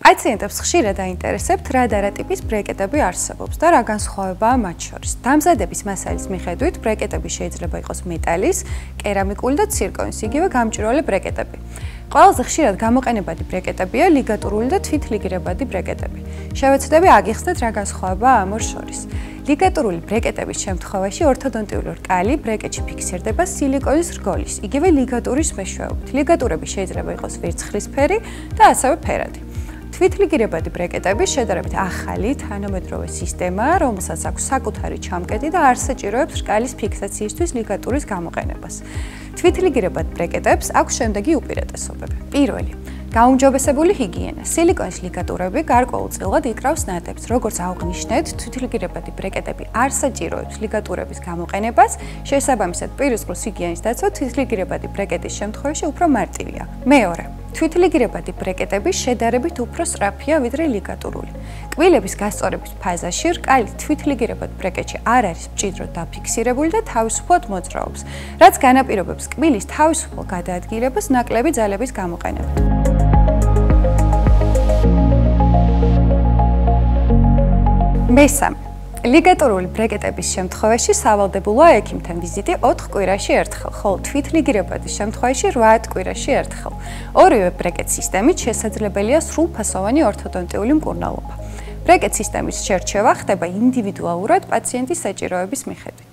პაციენტებს ხშირად აინტერესებთ, რა და რა ტიპის ბრეკეტები არსებობს და რა განსხვავებაა მათ შორის. დამზადების მასალის მიხედვით ბრეკეტები შეიძლება იყოს მეტალის, კერამიკული და ცირკონის, იგივე გამჭვირვალე ბრეკეტები. ყველაზე ხშირად გამოყენებადი ბრეკეტებია ლიგატურული და თვითლიგირებადი ბრეკეტები. შევეცდები აგიხსნათ, რა განსხვავებაა ამ ორ შორის. ლიგატურული ბრეკეტების შემთხვევაში ორთოდონტიული რკალი ბრეკეტში ფიქსირდება სილიკონის რგოლის, იგივე ლიგატურის მეშვეობით. ლიგატურები შეიძლება იყოს ვერცხლისფერი და ასევე ფერადი. თვითლიგირებადი ბრეკეტები შედარებით ახალი, თანამედროვე სისტემაა, რომელსაც აქვს საკუთარი ჩამკეტი და არ საჭიროებს რკალის ფიქსაციისთვის ლიგატურის გამოყენებას. თვითლიგირებად ბრეკეტებს აქვს შემდეგი უპირატესობები. პირველი, გაუმჯობესებული ჰიგიენა. სილიკონის ლიგატურები გარკვეულწილად იკრავს ნატებს. როგორც აღვნიშნეთ, თვითლიგირებადი ბრეკეტები არ საჭიროებს ლიგატურების გამოყენებას, შესაბამისად, პირისწყლის ჰიგიენის დაცვა თვითლიგირებადი ბრეკეტის შემთხვევაში უფრო მარტივია. მეორე, თვითლიგირებადი ბრეკეტები შედარებით უფრო სწრაფია ვიდრე ლიგატურული. კბილების გასწორების ფაზაში რკალი თვითლიგირებად ბრეკეტში არ არის მჭიდროდ დაფიქსირებული და თავისუფლად მოძრაობს, რაც განაპირობებს კბილის თავისუფალ გადაადგილებას ნაკლები ძალების გამოყენებით. მესამე, ლიგატურული ბრეკეტების შემთხვევაში სავალდებულოა ექიმთან ვიზიტი 4 კვირაში ერთხელ, ხოლო თვითლიგირებადის შემთხვევაში 8 კვირაში ერთხელ. ორივე ბრეკეტ სისტემით შესაძლებელია სრულფასოვანი ორთოდონტიული მკურნალობა. ბრეკეტ სისტემის შერჩევა ხდება ინდივიდუალურად პაციენტის საჭიროების მიხედვით.